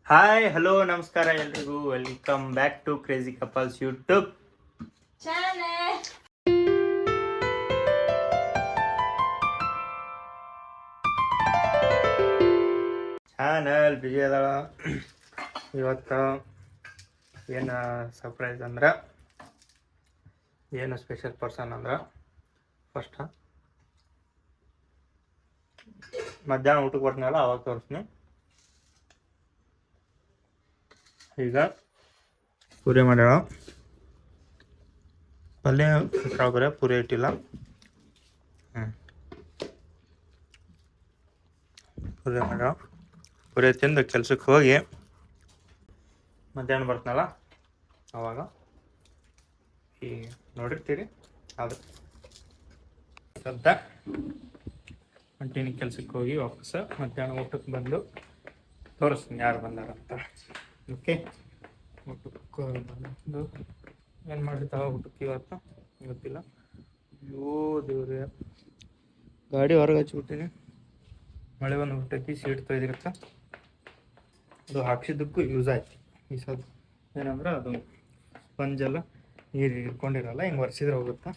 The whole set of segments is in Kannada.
ಹಾಯ್ ಹಲೋ ನಮಸ್ಕಾರ ಎಲ್ರಿಗೂ welcome back to crazy couples YouTube channel busy ಅದಾಳ. ಇವತ್ತು ಏನು ಸರ್ಪ್ರೈಸ್ ಅಂದ್ರೆ ಏನು ಸ್ಪೆಷಲ್ ಪರ್ಸನ್ ಅಂದ್ರೆ ಫಸ್ಟ್ ಮಧ್ಯಾಹ್ನ ಊಟಕ್ಕೆ ಬರ್ತೀನಲ್ಲ ಅವಾಗ ತೋರಿಸ್ತೀನಿ. ಈಗ ಪೂರಿ ಮಾಡ್ಯಾಳ, ಪಲ್ಯ ಸಾವ್ರೆ ಪೂರಿ ಇಟ್ಟಿಲ್ಲ. ಪೂರಿ ಮಾಡ್ಯಾಳ, ಪೂರಿ ತಿಂದು ಕೆಲ್ಸಕ್ಕೆ ಹೋಗಿ ಮಧ್ಯಾಹ್ನ ಬರ್ತೀನಲ್ಲ ಅವಾಗ ಈ ನೋಡಿರ್ತೀರಿ. ಅದು ಸದ್ದ ಕಂಟಿನ್ಯೂ ಕೆಲ್ಸಕ್ಕೆ ಹೋಗಿ ವಾಪಸ್ ಮಧ್ಯಾಹ್ನ ಊಟಕ್ಕೆ ಬಂದು ತೋರಿಸ್ತೀನಿ ಯಾರು ಬಂದಾರಂತ. ಓಕೆ, ಊಟಕ್ಕೆ ಬಂದು ಏನು ಮಾಡಿರ್ತಾವ ಊಟಕ್ಕೆ ಇವತ್ತು ಗೊತ್ತಿಲ್ಲ. ಅಯ್ಯೋ ದೇವ್ರೆ, ಗಾಡಿ ಹೊರಗೆ ಹಚ್ಬಿಟ್ಟಿನಿ. ಮಳೆ ಬಂದು ಬಿಟ್ಟೈತಿ, ಸೀಟ್ ತೊಯ್ದಿರತ್ತ. ಅದು ಹಾಕ್ಸಿದ್ದಕ್ಕೂ ಯೂಸ್ ಆಯ್ತು ಈ ಸದ. ಏನಂದ್ರೆ ಅದು ಸ್ಪಂಜೆಲ್ಲ ನೀರು ಇಟ್ಕೊಂಡಿರಲ್ಲ, ಹಿಂಗೆ ಒರೆಸಿದ್ರೆ ಹೋಗುತ್ತಾ.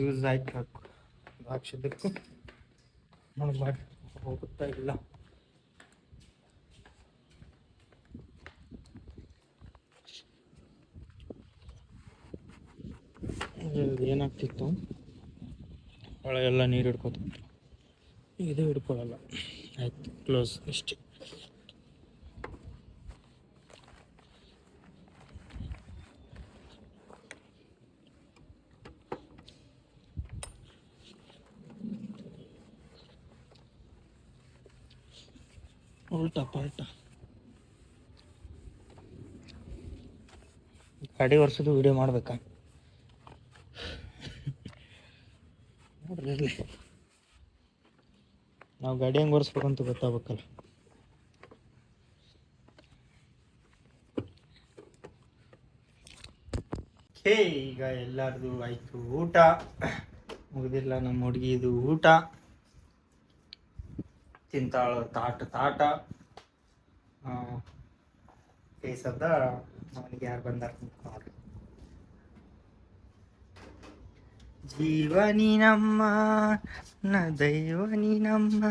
ಯೂಸ್ ಆಯ್ತು, ಅದು ಹಾಕ್ಸಿದ್ದಕ್ಕೂ ನೋಡಿ ಹೋಗುತ್ತಾ ಇಲ್ಲ. ಏನಾಗ್ತಿತ್ತು, ಒಳಗೆಲ್ಲ ನೀರು ಹಿಡ್ಕೊತಿತ್ತು, ಇದು ಹಿಡ್ಕೊಳ್ಳಲ್ಲ. ಆಯ್ತು, ಕ್ಲೋಸ್ ಇಷ್ಟೇ. ಉಲ್ಟಾ ಪಲ್ಟಾ ಗಾಡಿ ವರ್ಷದ ವಿಡಿಯೋ ಮಾಡ್ಬೇಕಾ? ನೋಡ್ರಿ, ನಾವು ಗಾಡಿ ಹೆಂಗೆ ಒರೆಸ್ಬೇಕಂತ ಗೊತ್ತಾಗಬೇಕಲ್ಲ. ಈಗ ಎಲ್ಲರದು ಆಯ್ತು ಊಟ, ಮುಗಿದಿಲ್ಲ ನಮ್ಮ ಹುಡುಗಿದು ಊಟ. ತಿಂತಾಳು ತಾಟ ಕೇಸದ ಅವನಿಗೆ ಯಾರು ಬಂದಾರ ನೋಡ್ರಿ. ಜೀವನಿ ನಮ್ಮ ನ ದೈವನಿ ನಮ್ಮ,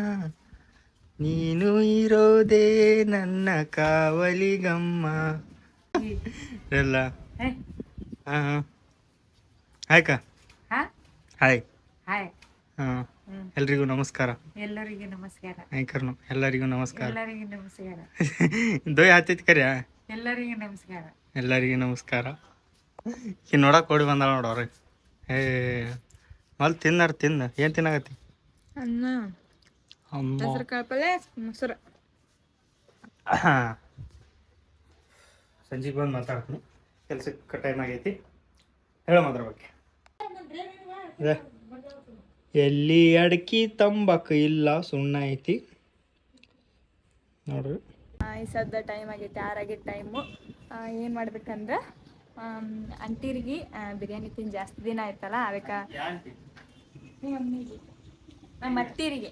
ನೀನು ಇರೋದೇ ನನ್ನ ಕಾವಲಿಗಮ್ಮ ಎಲ್ಲ. ಹಾಂ ಹಾಯ್ಕ ಹಾಯ್ ಹಾಯ್. ಹಾಂ, ಎಲ್ರಿಗೂ ನಮಸ್ಕಾರ. ಎಲ್ಲರಿಗೂ ನಮಸ್ಕಾರ. ಆಯ್ಕರ್ನು ಎಲ್ಲರಿಗೂ ನಮಸ್ಕಾರ. ಎಲ್ಲರಿಗೂ ನಮಸ್ಕಾರ. ದೊಯ್ ಹತ್ತೈತಿ ಕರ್ಯಾ. ಎಲ್ಲರಿಗೂ ನಮಸ್ಕಾರ. ಎಲ್ಲರಿಗೂ ನಮಸ್ಕಾರ. ಈ ನೋಡಕ್ಕೆ ಓಡಿ ಬಂದಾಳ ನೋಡವ್ರಿ. ಏ ಮಲ್ ತಿಂದಾರ ಏನು ತಿನ್ನಾಗತ್ತಿ? ಅನ್ನ, ಹೆಸರು ಕಾಳು ಪಲ್ಯ, ಮೊಸರು. ಸಂಜೆಗೆ ಬಂದು ಮಾತಾಡ್ತೀನಿ. ಕೆಲ್ಸಕ್ಕೆ ಟೈಮ್ ಆಗೈತಿ, ಹೇಳೋ ಅದ್ರ ಬಗ್ಗೆ. ಎಲ್ಲಿ ಅಡಕಿ ತಂಬಾಕು ಇಲ್ಲ, ಸುಣ್ಣ ಐತಿ ನೋಡ್ರಿ. ಈ ಸದ್ದ ಟೈಮ್ ಆಗೈತಿ, 6 ಆಗೈತಿ ಟೈಮು. ಏನು ಮಾಡ್ಬೇಕಂದ್ರೆ ಅಂಟೀರಿಗೆ ಬಿರಿಯಾನಿ ತಿಂದು ಜಾಸ್ತಿ ದಿನ ಆಯ್ತಲ್ಲ, ಅದಕ್ಕೆ ನಮ್ಮ ಅತ್ತೀರಿಗೆ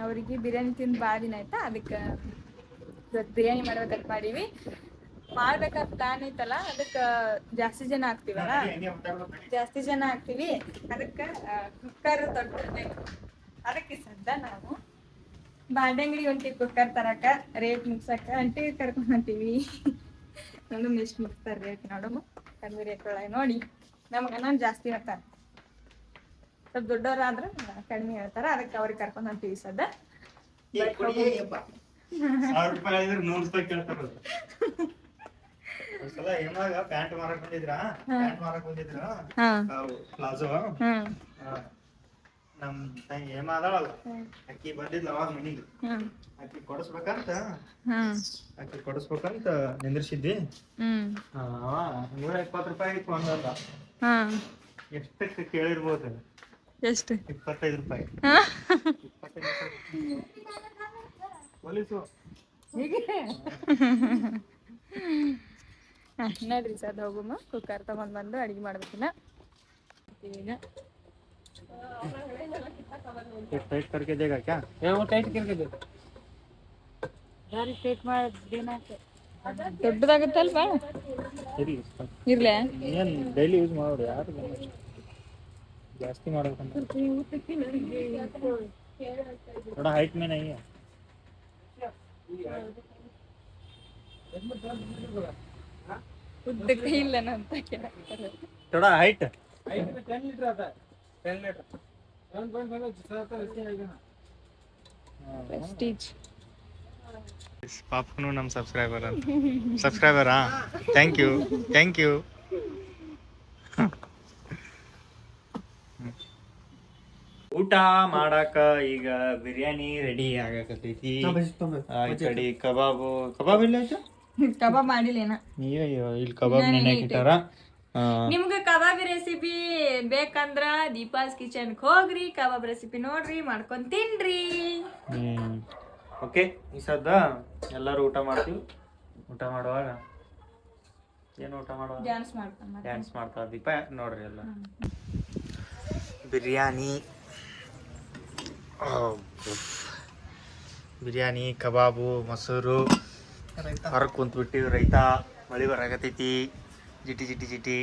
ಅವ್ರಿಗೆ ಬಿರಿಯಾನಿ ತಿಂದು ಭಾಳ ದಿನ ಆಯ್ತಾ, ಅದಕ್ಕೆ ಇವತ್ತು ಬಿರಿಯಾನಿ ಮಾಡ್ಬೇಕಂತ ಮಾಡೀವಿ. ಮಾಡ್ಬೇಕಂತ ಪ್ಲಾನ್ ಐತಲ್ಲ, ಅದಕ್ಕೆ ಜಾಸ್ತಿ ಜನ ಆಗ್ತೀವಿ, ಅದಕ್ಕೆ ಕುಕ್ಕರ್ ತೊಗೊಳ್ಬೇಕು. ಅದಕ್ಕೆ ಸದ್ದ ನಾವು ಬಾಂಡೆಂಗಡಿ ಹೊಂಟಿವಿ ಕುಕ್ಕರ್ ತರಕ, ರೇಟ್ ಮುಗ್ಸಕ್ಕೆ. ಅಂಟಿ ಕರ್ಕೊಂಡು ಹೊಂಟೀವಿ. ನೋಡು ಎಷ್ಟು ಮುಗ್ತಾರೆ ರೇಟ್, ನೋಡಮ್ಮ ಕಡಿಮೆ ರೇಟ್ ಒಳಗೆ ನೋಡಿ. ನಮ್ಗೆ ನಾನು ಜಾಸ್ತಿ ಹೇಳ್ತಾರೆ, ಸ್ವಲ್ಪ ದೊಡ್ಡವರಾದ್ರೆ ಕಡಿಮೆ ಹೇಳ್ತಾರೆ, ಅದಕ್ಕೆ ಅವ್ರಿಗೆ ಕರ್ಕೊಂಡು ಹೊಂಟೀವಿ ಸದ್ದ. ಪ್ಯಾಂಟ್ ಮಾರಕ್ ಬಂದಿದ್ರ, ಪ್ಲಾಜೋ. ನಮ್ ತಂಗಿ ಹೇಮ ಅದಾಳಲ್ಲ, ಅಕ್ಕಿ ಬಂದಿದ್ಲ ಅವಾಗ ಮನಿಗೆ. ಅಕ್ಕಿ ಕೊಡಿಸ್ಬೇಕಂತ ನಿಂದ್ರಿಸಿದ್ವಿ. $120 ಇತ್ತು ಒಂದಲ್ಲ. ಎಷ್ಟಕ್ಕೆ ಕೇಳಿರ್ಬೋದು? ಎಷ್ಟು? $25. ಪೊಲೀಸು ನೋಡ್ರಿ ಸದ್ ಹೋಗುಮ್ಮ, ಕುಕ್ಕರ್ ತಗೊಂಡ್ ಬಂದು ಅಡಿಗೆ ಮಾಡ್ಬೇಕಿನ್ನ. ಈಗ टाइट करके देगा क्या? वो टाइट करके दे। ದೊಡ್ಡದಾಗತ್ತಲ್ ಭಾಳ ಇರ್ಲ ಏನು ಡೈಲಿ ಯೂಸ್ ಮಾಡೋರು ಯಾರು ಜಾಸ್ತಿ ಮಾಡ್ಬೇಕಂತ थोड़ा हाइट में नहीं है ಉದ್ದಕ್ಕೆ ಇಲ್ಲ ಅಂತ थोड़ा हाइट 10 लीटर आता है 10 लीटर 7.5 ಪ್ರೆಸ್ಟೀಜ್ ಪಾಪನು ನಮ್ಮ ಸಬ್ಸ್ಕ್ರೈಬರಾ ಥ್ಯಾಂಕ್ ಯು ಊಟ ಮಾಡಾಕ ಈಗ ಬಿರಿಯಾನಿ ರೆಡಿ ಆಗಕತ್ತೈತಿ ಈ ಕಡೆ ಕಬಾಬ್ ಇಲ್ಲ ಆಯ್ತು ಕಬಾಬ್ ಮಾಡಿಲ್ಲೇನ ಅಯ್ಯೋ ಇಲ್ಲಿ ಕಬಾಬ್ ನೆನೆ ಹಾಕಿಟ್ಟಾರ ನಿಮ್ಗೆ ಕಬಾಬ್ ರೆಸಿಪಿ ಬೇಕಂದ್ರ ದೀಪಾಸ್ ಕಿಚನ್ ಹೋಗ್ರಿ ಕಬಾಬ್ ರೆಸಿಪಿ ನೋಡ್ರಿ ಮಾಡ್ಕೊಂಡ್ ತಿನ್ರಿ. ಓಕೆ ಈ ಸದ್ದ ಎಲ್ಲರೂ ಊಟ ಮಾಡ್ತೀವಿ. ಊಟ ಮಾಡುವಾಗ ಏನು ಊಟ ಮಾಡುವಾಗ ಡ್ಯಾನ್ಸ್ ಮಾಡ್ತಾ ದೀಪ ನೋಡ್ರಿ ಎಲ್ಲ ಬಿರಿಯಾನಿ ಕಬಾಬು ಮೊಸರು ಹೊರಗೆ ಕುಂತ್ಬಿಟ್ಟಿವಿ. ರೈತ ಮಳಿ ಬರಾಕತೈತಿ ಜಿಟಿ ಜಿಟಿ ಜಿಟಿ.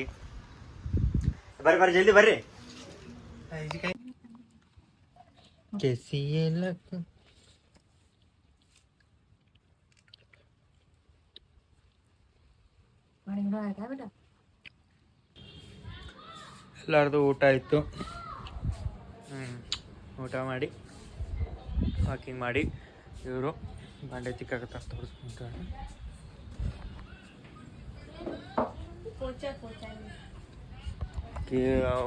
ಬರ್ರಿ ಜಲ್ದಿ ಬರ್ರಿ. ಎಲ್ಲಾರ್ದು ಊಟ ಆಯಿತು. ಊಟ ಮಾಡಿ ವಾಕಿಂಗ್ ಮಾಡಿ ಇವರು ಬಾಂಡೆ ತಿಕ್ಕಾಕತ್ತಾರ ತೋರಿಸ್ಕೊಂತಾರೆ.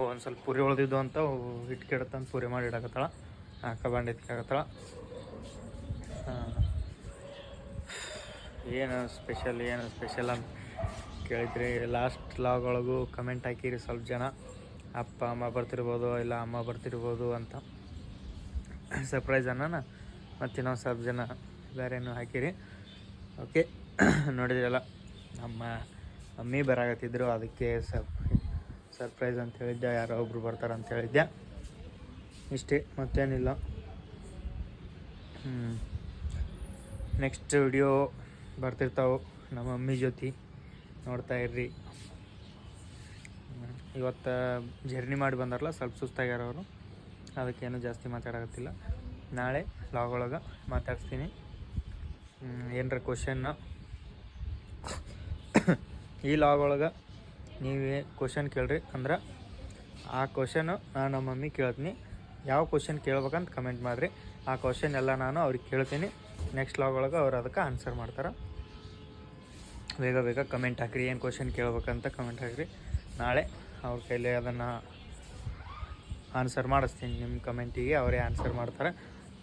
ಒಂದು ಸ್ವಲ್ಪ ಪುರಿ ಉಳ್ದಿದ್ದು ಅಂತ ಹಿಟ್ಟು ಕೆಡತಂದು ಪುರಿ ಮಾಡಿ ಇಡಾಕತ್ತಾಳ. ಅಕ್ಕ ಬಾಂಡೆ ತಿಕ್ಕಾಕತ್ತಾಳ. ಏನು ಸ್ಪೆಷಲ್ ಅಂತ ಕೇಳಿದ್ರಿ. ಲಾಸ್ಟ್ ಲಾಗ್ ಒಳಗೂ ಕಮೆಂಟ್ ಹಾಕಿರಿ ಸ್ವಲ್ಪ ಜನ, ಅಪ್ಪ ಅಮ್ಮ ಬರ್ತಿರ್ಬೋದು ಇಲ್ಲ ಅಮ್ಮ ಬರ್ತಿರ್ಬೋದು ಅಂತ. ಸರ್ಪ್ರೈಸ್ ಅನ್ನೋಣ ಮತ್ತು ಇನ್ನೊಂದು ಸ್ವಲ್ಪ ಜನ ಬೇರೆನೂ ಹಾಕಿರಿ. ಓಕೆ ನೋಡಿದ್ರಲ್ಲ, ನಮ್ಮ ಮಮ್ಮಿ ಬರಾಕತ್ತಿದ್ರು, ಅದಕ್ಕೆ ಸರ್ಪ್ರೈಸ್ ಅಂತ ಹೇಳಿದ್ದೆ. ಯಾರೋ ಒಬ್ರು ಬರ್ತಾರೆ ಅಂತ ಹೇಳಿದ್ದೆ. ಇಷ್ಟೇ, ಮತ್ತೇನಿಲ್ಲ. ನೆಕ್ಸ್ಟ್ ವಿಡಿಯೋ ಬರ್ತಿರ್ತಾವೆ ನಮ್ಮ ಮಮ್ಮಿ ಜೊತೆ, ನೋಡ್ತಾ ಇರ್ರಿ. ಇವತ್ತು ಜರ್ನಿ ಮಾಡಿ ಬಂದಾರಲ್ಲ, ಸ್ವಲ್ಪ ಸುಸ್ತಾಗ್ಯಾರ ಅವರು, ಅದಕ್ಕೇನು ಜಾಸ್ತಿ ಮಾತಾಡಕತ್ತಿಲ್ಲ. ನಾಳೆ ಲಾಗ್ ಒಳಗೆ ಮಾತಾಡ್ಸ್ತೀನಿ. ಏನರ ಕ್ವಶನ್ನ ಈ ಲಾಗ್ ಒಳಗೆ ನೀವೇ ಕ್ವಶನ್ ಕೇಳ್ರಿ, ಅಂದ್ರೆ ಆ ಕ್ವಶನು ನಾನು ನಮ್ಮ ಮಮ್ಮಿ ಕೇಳ್ತೀನಿ. ಯಾವ ಕ್ವಶನ್ ಕೇಳ್ಬೇಕಂತ ಕಮೆಂಟ್ ಮಾಡಿರಿ. ಆ ಕ್ವಶನ್ ಎಲ್ಲ ನಾನು ಅವ್ರಿಗೆ ಕೇಳ್ತೀನಿ. ನೆಕ್ಸ್ಟ್ ಲಾಗ್ ಒಳಗೆ ಅವ್ರು ಅದಕ್ಕೆ ಆನ್ಸರ್ ಮಾಡ್ತಾರೆ. ಬೇಗ ಕಮೆಂಟ್ ಹಾಕಿರಿ, ಏನು ಕ್ವಶನ್ ಕೇಳ್ಬೇಕಂತ ಕಮೆಂಟ್ ಹಾಕಿರಿ. ನಾಳೆ ಅವ್ರ ಕೈಲಿ ಅದನ್ನು ಆನ್ಸರ್ ಮಾಡಿಸ್ತೀನಿ. ನಿಮ್ಮ ಕಮೆಂಟಿಗೆ ಅವರೇ ಆನ್ಸರ್ ಮಾಡ್ತಾರೆ.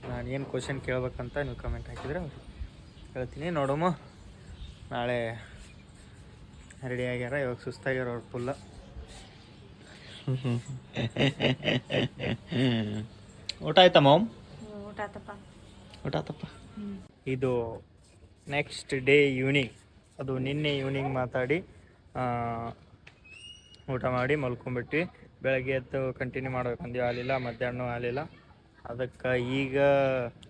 ನಾನು ಏನು ಕ್ವಶನ್ ಕೇಳ್ಬೇಕಂತ ನೀವು ಕಮೆಂಟ್ ಹಾಕಿದರೆ ಅವ್ರಿಗೆ ಹೇಳ್ತೀನಿ. ನೋಡೋಮ. ನಾಳೆ ರೆಡಿ ಆಗ್ಯಾರ, ಇವಾಗ ಸುಸ್ತಾಗ್ಯಾರ ಅವ್ರು ಫುಲ್ಲ. ಊಟ ಆಯ್ತಾ ಮಾಮ್? ಊಟ ಆತಪ್ಪ. ಇದು ನೆಕ್ಸ್ಟ್ ಡೇ ಈವ್ನಿಂಗ್, ಅದು ನಿನ್ನೆ ಈವ್ನಿಂಗ್ ಮಾತಾಡಿ ಊಟ ಮಾಡಿ ಮಲ್ಕೊಂಡ್ಬಿಟ್ಟು ಬೆಳಗ್ಗೆ ಎದ್ದು ಕಂಟಿನ್ಯೂ ಮಾಡ್ಬೇಕಂದು ಆಗಲಿಲ್ಲ. ಮಧ್ಯಾಹ್ನ ಆಗಲಿಲ್ಲ. ಅದಕ್ಕೆ ಈಗ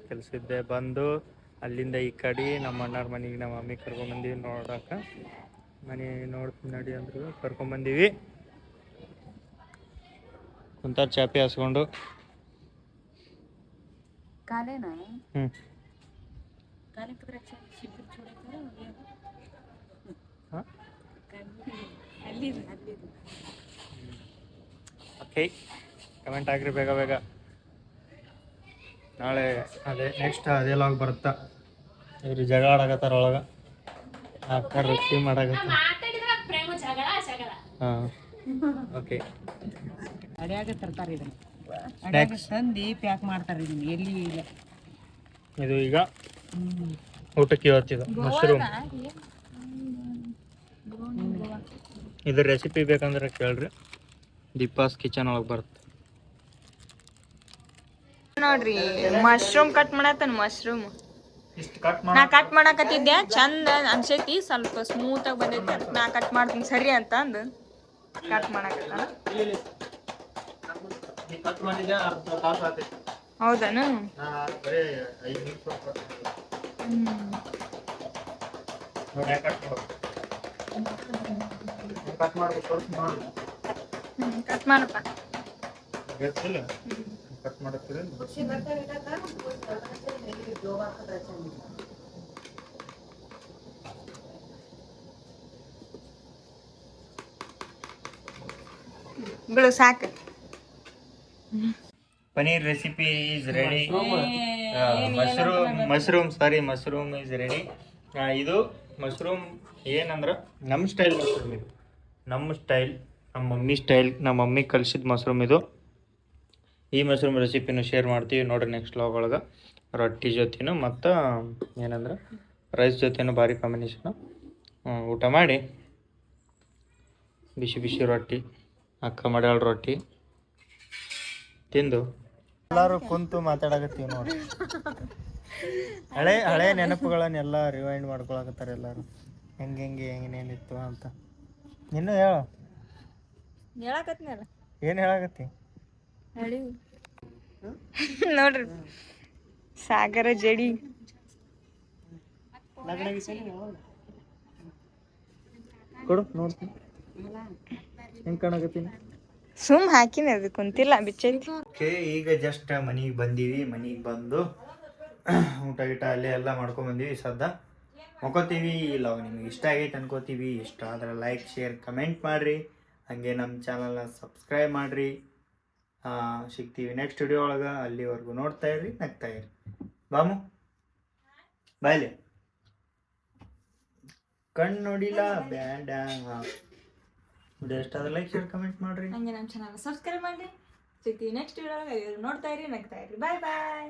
ಕೆಲಸದ್ದೆ ಬಂದು ಅಲ್ಲಿಂದ ಈ ಕಡೆ ನಮ್ಮ ಅಣ್ಣವ್ರ ಮನೆಗೆ ನಮ್ಮ ಮಮ್ಮಿ ಕರ್ಕೊಂಬಂದೀವಿ ನೋಡೋಕೆ. ಮನೆ ನೋಡ್ತೀನಿ ನಡಿ ಅಂದ್ರು, ಕರ್ಕೊಂಬಂದೀವಿ. ಕುಂತಾರ ಚಾಪಿ ಹಾಸ್ಕೊಂಡು. ಓಕೆ, ಕಮೆಂಟ್ ಹಾಕ್ರಿ ಬೇಗ. ನಾಳೆ ನೆಕ್ಸ್ಟ್ ಅದೇ ಲಾಗ್ ಬರುತ್ತಾ. ಇವ್ರು ಜಗಳ ಆಡಕತ್ತಾರ ಒಳಗೆ, ಅಕ್ಕ ರೊಟ್ಟಿ ಮಾಡಕತ್ತಾರ. ಹಾಂ, ಓಕೆ. ಅಡ್ಯಾಗ ತರ್ತಾರೆ ಇದನ್ನು, ತಂದು ಪ್ಯಾಕ್ ಮಾಡ್ತಾರೆ ಇದನ್ನು, ಎಲ್ಲಿ ಇಲ್ಲ. ಇದು ಈಗ ಊಟಕ್ಕೆ ಇವತ್ತಿದು ಮಶ್ರೂಮ್. ಇದ್ರ ರೆಸಿಪಿ ಬೇಕಂದ್ರೆ ಕೇಳ್ರಿ, ದೀಪಾಸ್ ಕಿಚನ್ ಒಳಗೆ ಬರುತ್ತೆ. ನೋಡ್ರಿ ಮಶ್ರೂಮ್ ಕಟ್ ಮಾಡತ್ತನ. ಮಶ್ರೂಮ್ ನಾ ಕಟ್ ಮಾಡಕತ್ತಿದ್ದೆ, ಚಂದ ಅನ್ಸೈತಿ, ಸ್ವಲ್ಪ ಸ್ಮೂತ್ ಆಗಿ ಬಂದೈತಿ. ನಾ ಕಟ್ ಮಾಡ್ತೀನಿ ಸರಿ ಅಂತ ಅಂದು ಕಟ್ ಮಾಡಕತ್ತಾನ. ಹೌದನು? ಕಟ್ ಮಾಡ್ಬೇಕು ನೋಡಿ ಕಟ್ ಮಾಡಪ್ಪ. ಗೊತ್ತಿಲ್ಲ ಕಟ್ ಮಾಡತ್ತೀರಿ ಬಿಡು ಸಾಕು. Paneer recipe is ready. Mushroom is ready. ಇದು ಮಶ್ರೂಮ್ ಏನಂದ್ರೆ ನಮ್ಮ ಸ್ಟೈಲ್ ಮಶ್ರೂಮ್ ಇದು. ನಮ್ಮ ಸ್ಟೈಲ್, ನಮ್ಮ ಮಮ್ಮಿ ಸ್ಟೈಲ್, ನಮ್ಮ ಮಮ್ಮಿ ಕಲಿಸಿದ ಮಶ್ರೂಮ್ ಇದು. ಈ ಮಶ್ರೂಮ್ ರೆಸಿಪಿನೂ ಶೇರ್ ಮಾಡ್ತೀವಿ ನೋಡಿರಿ ನೆಕ್ಸ್ಟ್ ವ್ಲಾಗ್ ಒಳಗೆ. ರೊಟ್ಟಿ ಜೊತೆನೂ ಮತ್ತು ಏನಂದ್ರೆ ರೈಸ್ ಜೊತೆನೂ ಭಾರಿ ಕಾಂಬಿನೇಷನು. ಊಟ ಮಾಡಿ ಬಿಸಿ ಬಿಸಿ ರೊಟ್ಟಿ, ಅಕ್ಕ ಮಾಡ್ಯಾಳ ರೊಟ್ಟಿ ತಿಂದು ಎಲ್ಲರೂ ಕುಂತು ಮಾತಾಡಕತ್ತೀವಿ ನೋಡಿ. ಹಳೆ ನೆನಪುಗಳನ್ನೆಲ್ಲ ರಿವೈಂಡ್ ಮಾಡ್ಕೊಳಕತ್ತಾರೆ ಎಲ್ಲರೂ. ಹೆಂಗೆ ಏನೇನಿತ್ತು ಅಂತ. ಇನ್ನೂ ಹೇಳು, ಹೇಳಕತ್ನಲ್ಲ ಏನು ಹೇಳಕತ್ತಿ? ಹೇಳಿ ನೋಡ್ರಿ ಸಾಗರ ಜಡಿ ಕೊಡು ನೋಡ್ತೀನಿ ಹೆಂಗೆ ಕಾಣಕತ್ತೀನಿ. ಸುಮ್ ಹಾಕಿನಿ, ಅದು ಕುಂತಿಲ್ಲ ಬಿಚ್ಚೈತಿ. ಓಕೆ, ಈಗ ಜಸ್ಟ್ ಮನೆಗೆ ಬಂದೀವಿ. ಮನೆಗೆ ಬಂದು ಊಟ ಗೀಟ ಅಲ್ಲೇ ಎಲ್ಲ ಮಾಡ್ಕೊಂಬಂದೀವಿ. ಸದ್ದ ಮಕ್ಕೋತೀವಿ. ಇಲ್ಲ ನಿಮ್ಗೆ ಇಷ್ಟ ಆಗೈತೆ ಅನ್ಕೋತೀವಿ. ಇಷ್ಟ ಆದರೆ ಲೈಕ್ ಶೇರ್ ಕಮೆಂಟ್ ಮಾಡಿರಿ. ಹಾಗೆ ನಮ್ಮ ಚಾನಲ್ನ ಸಬ್ಸ್ಕ್ರೈಬ್ ಮಾಡಿರಿ. ಸಿಗ್ತೀವಿ ನೆಕ್ಸ್ಟ್ ವಿಡಿಯೋ ಒಳಗೆ. ಅಲ್ಲಿವರೆಗೂ ನೋಡ್ತಾ ಇರ್ರಿ, ನಗ್ತಾ ಇರ್ರಿ. ಬಾಮು ಬಾಯ್ಲೆ ಕಣ್ಣು ನೋಡಿಲ್ಲ ಬ್ಯಾಂಡ. ವಿಡಿಯೋ ಇಷ್ಟ ಆದರೆ ಲೈಕ್ ಶೇರ್ ಕಮೆಂಟ್ ಮಾಡಿರಿ. ಹಂಗೆ ನಮ್ಮ ಚಾನಲ್ ಸಬ್ಸ್ಕ್ರೈಬ್ ಮಾಡಿ. ಸಿಗ್ತೀವಿ ನೆಕ್ಸ್ಟ್ ವಿಡಿಯೋ. ನೋಡ್ತಾ ಇರಿ, ನಗ್ತಾ ಇರಿ. ಬಾಯ್ ಬಾಯ್.